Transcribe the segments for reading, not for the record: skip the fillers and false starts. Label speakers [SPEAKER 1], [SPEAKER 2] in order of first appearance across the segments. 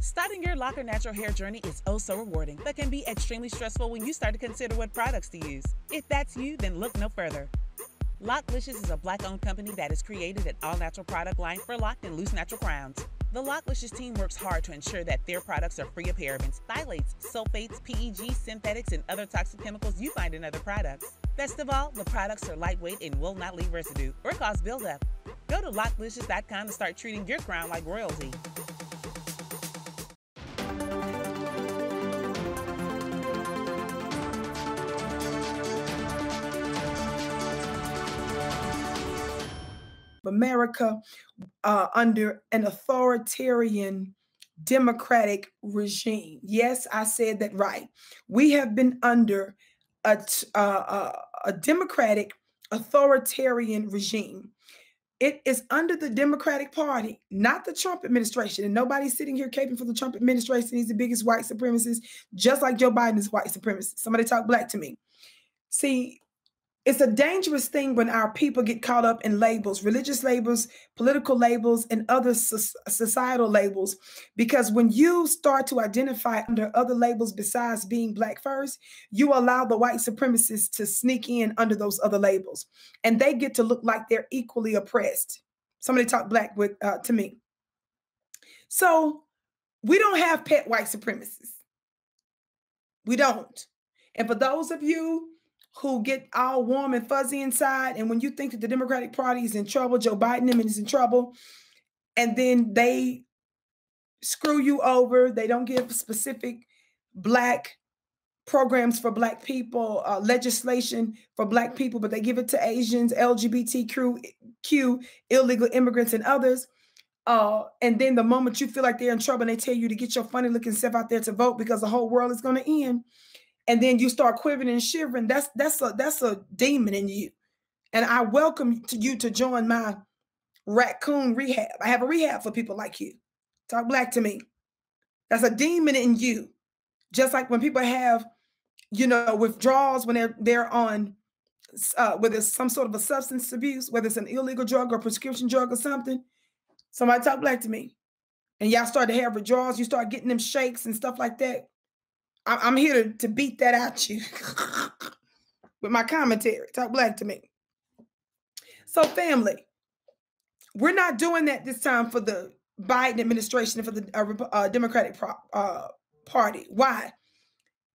[SPEAKER 1] Starting your Locker Natural hair journey is oh so rewarding, but can be extremely stressful when you start to consider what products to use. If that's you, then look no further. Locklicious is a black-owned company that has created an all-natural product line for locked and loose natural crowns. The Locklicious team works hard to ensure that their products are free of parabens, phthalates, sulfates, PEG, synthetics, and other toxic chemicals you find in other products. Best of all, the products are lightweight and will not leave residue or cause buildup. Go to locklicious.com to start treating your crown like royalty.
[SPEAKER 2] America under an authoritarian democratic regime. Yes, I said that right. We have been under a democratic authoritarian regime. It is under the Democratic Party, not the Trump administration. And nobody's sitting here caping for the Trump administration. He's the biggest white supremacist, just like Joe Biden is white supremacist. Somebody talk black to me. See, it's a dangerous thing when our people get caught up in labels, religious labels, political labels, and other societal labels. Because when you start to identify under other labels besides being black first, you allow the white supremacists to sneak in under those other labels. And they get to look like they're equally oppressed. Somebody talk black to me. So we don't have pet white supremacists. We don't. And for those of you who get all warm and fuzzy inside, and when you think that the Democratic Party is in trouble, Joe Biden is in trouble, and then they screw you over, they don't give specific black programs for black people, legislation for black people, but they give it to Asians, LGBTQ, illegal immigrants, and others. And then the moment you feel like they're in trouble, and they tell you to get your funny looking self out there to vote because the whole world is going to end. And then you start quivering and shivering. That's a demon in you. And I welcome you to join my raccoon rehab. I have a rehab for people like you. Talk black to me. That's a demon in you. Just like when people have, withdrawals when they're on, whether it's some sort of a substance abuse, whether it's an illegal drug or prescription drug or something. Somebody talk black to me. And y'all start to have withdrawals. You start getting them shakes and stuff like that. I'm here to beat that at you with my commentary. Talk black to me. So family, we're not doing that this time for the Biden administration and for the Democratic Party. Why?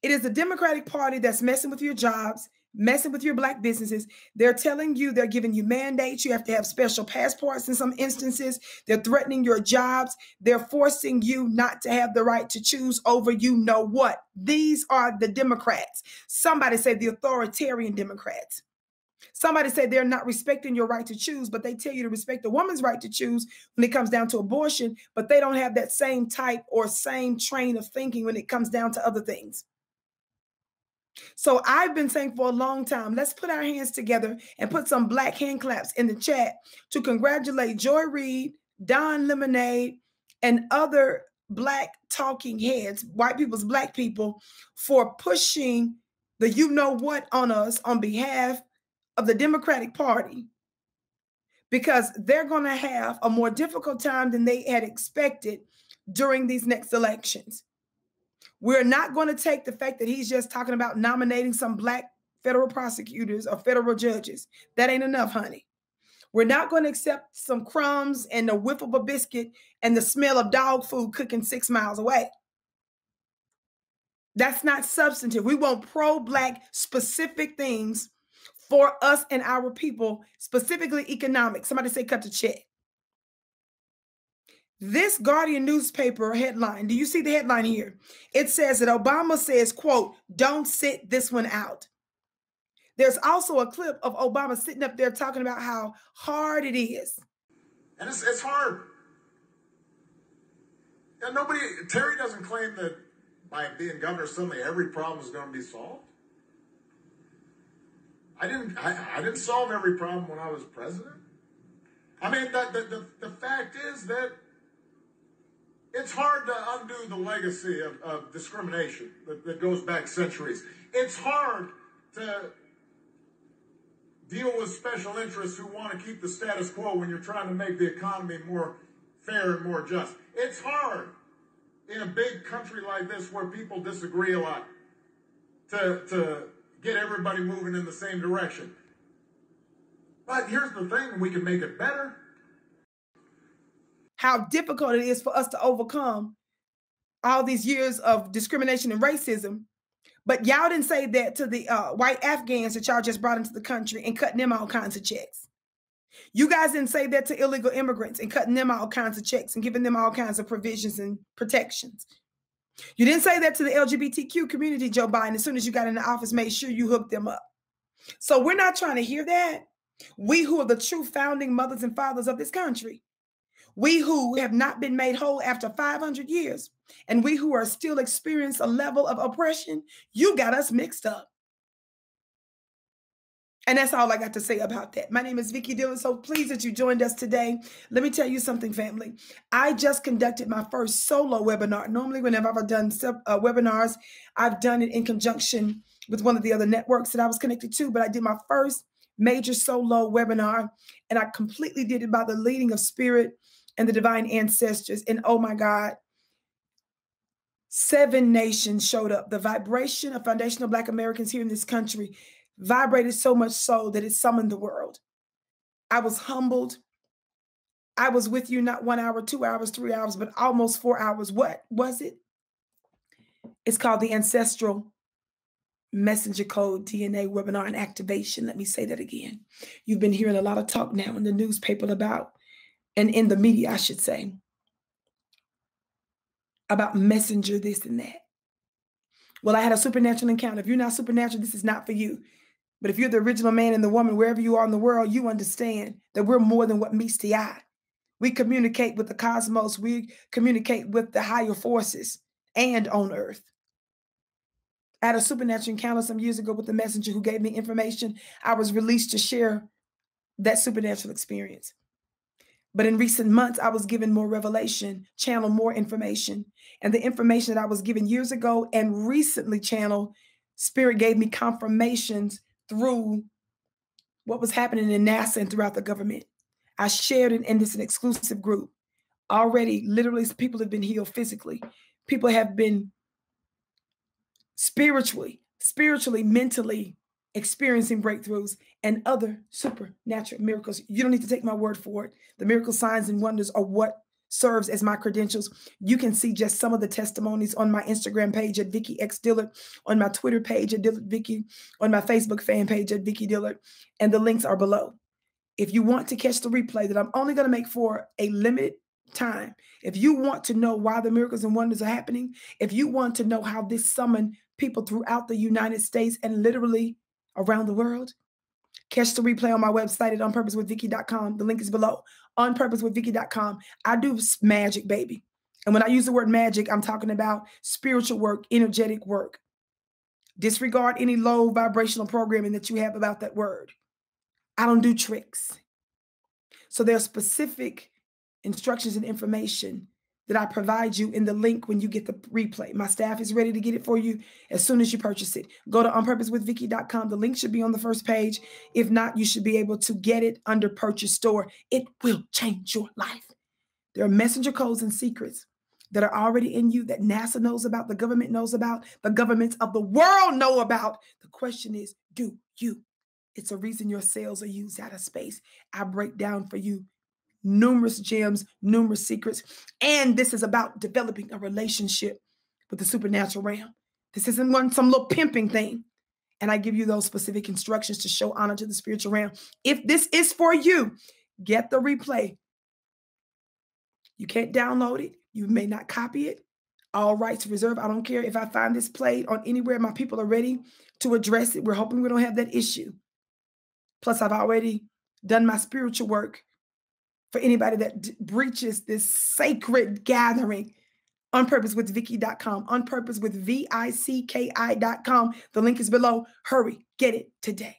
[SPEAKER 2] It is the Democratic Party that's messing with your jobs, messing with your black businesses. They're telling you, they're giving you mandates. You have to have special passports in some instances. They're threatening your jobs. They're forcing you not to have the right to choose over you know what. These are the Democrats. Somebody say the authoritarian Democrats. Somebody say they're not respecting your right to choose, but they tell you to respect the woman's right to choose when it comes down to abortion, but they don't have that same type or same train of thinking when it comes down to other things. So I've been saying for a long time, let's put our hands together and put some black hand claps in the chat to congratulate Joy Reid, Don Lemonade, and other black talking heads, white people's black people, for pushing the you know what on us on behalf of the Democratic Party, because they're going to have a more difficult time than they had expected during these next elections. We're not going to take the fact that he's just talking about nominating some black federal prosecutors or federal judges. That ain't enough, honey. We're not going to accept some crumbs and the whiff of a biscuit and the smell of dog food cooking 6 miles away. That's not substantive. We want pro-black specific things for us and our people, specifically economic. Somebody say cut the check. This Guardian newspaper headline, do you see the headline here? It says that Obama says, quote, don't sit this one out. There's also a clip of Obama sitting up there talking about how hard it is.
[SPEAKER 3] And it's hard. And Terry doesn't claim that by being governor, suddenly every problem is going to be solved. I didn't solve every problem when I was president. I mean, the fact is that it's hard to undo the legacy of discrimination that goes back centuries. It's hard to deal with special interests who want to keep the status quo when you're trying to make the economy more fair and more just. It's hard in in a big country like this where people disagree a lot to get everybody moving in the same direction. But here's the thing, we can make it better.
[SPEAKER 2] How difficult it is for us to overcome all these years of discrimination and racism. But y'all didn't say that to the white Afghans that y'all just brought into the country and cutting them all kinds of checks. You guys didn't say that to illegal immigrants and cutting them all kinds of checks and giving them all kinds of provisions and protections. You didn't say that to the LGBTQ community, Joe Biden. As soon as you got in the office, made sure you hooked them up. So we're not trying to hear that. We who are the true founding mothers and fathers of this country, we who have not been made whole after 500 years, and we who are still experiencing a level of oppression, you got us mixed up. And that's all I got to say about that. My name is Vicki Dillard. So pleased that you joined us today. Let me tell you something, family. I just conducted my first solo webinar. Normally, whenever I've done webinars, I've done it in conjunction with one of the other networks that I was connected to. But I did my first major solo webinar, and I completely did it by the leading of Spirit and the divine ancestors. And oh my God, 7 nations showed up. The vibration of foundational Black Americans here in this country vibrated so much so that it summoned the world. I was humbled. I was with you not 1 hour, 2 hours, 3 hours, but almost 4 hours. What was it? It's called the Ancestral Messenger Code DNA Webinar and Activation. Let me say that again. You've been hearing a lot of talk now in the newspaper about, and in the media, I should say, about messenger this and that. Well, I had a supernatural encounter. If you're not supernatural, this is not for you. But if you're the original man and the woman, wherever you are in the world, you understand that we're more than what meets the eye. We communicate with the cosmos. We communicate with the higher forces and on earth. I had a supernatural encounter some years ago with the messenger who gave me information. I was released to share that supernatural experience. But in recent months, I was given more revelation, channel more information. And the information that I was given years ago and recently channeled, Spirit gave me confirmations through what was happening in NASA and throughout the government. I shared it, and it's an exclusive group. Already, literally, people have been healed physically. People have been spiritually, mentally experiencing breakthroughs and other supernatural miracles. You don't need to take my word for it. The miracle signs and wonders are what serves as my credentials. You can see just some of the testimonies on my Instagram page at Vicki X Dillard, on my Twitter page at Dillard Vicki, on my Facebook fan page at Vicki Dillard, and the links are below. If you want to catch the replay that I'm only going to make for a limited time, if you want to know why the miracles and wonders are happening, if you want to know how this summoned people throughout the United States and literally around the world, catch the replay on my website at onpurposewithvicki.com. The link is below. onpurposewithvicki.com. I do magic, baby. And when I use the word magic, I'm talking about spiritual work, energetic work. Disregard any low vibrational programming that you have about that word. I don't do tricks. So there are specific instructions and information that I provide you in the link when you get the replay. My staff is ready to get it for you as soon as you purchase it. Go to onpurposewithvicki.com. The link should be on the first page. If not, you should be able to get it under purchase store. It will change your life. There are messenger codes and secrets that are already in you that NASA knows about, the government knows about, the governments of the world know about. The question is, do you? It's a reason your cells are used out of space. I break down for you numerous gems, numerous secrets. And this is about developing a relationship with the supernatural realm. This isn't some little pimping thing. And I give you those specific instructions to show honor to the spiritual realm. If this is for you, get the replay. You can't download it. You may not copy it. All rights reserved. I don't care if I find this played on anywhere. My people are ready to address it. We're hoping we don't have that issue. Plus, I've already done my spiritual work for anybody that breaches this sacred gathering. onpurposewithvicki.com. onpurposewithvicki.com. The link is below. Hurry, get it today.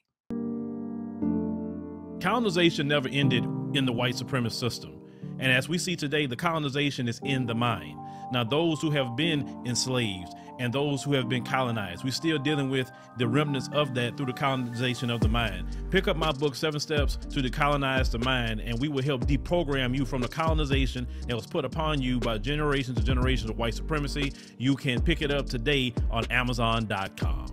[SPEAKER 4] Colonization never ended in the white supremacist system. And as we see today, the colonization is in the mind. Now, those who have been enslaved and those who have been colonized. We're still dealing with the remnants of that through the colonization of the mind. Pick up my book, 7 Steps to Decolonize the Mind, and we will help deprogram you from the colonization that was put upon you by generations and generations of white supremacy. You can pick it up today on Amazon.com.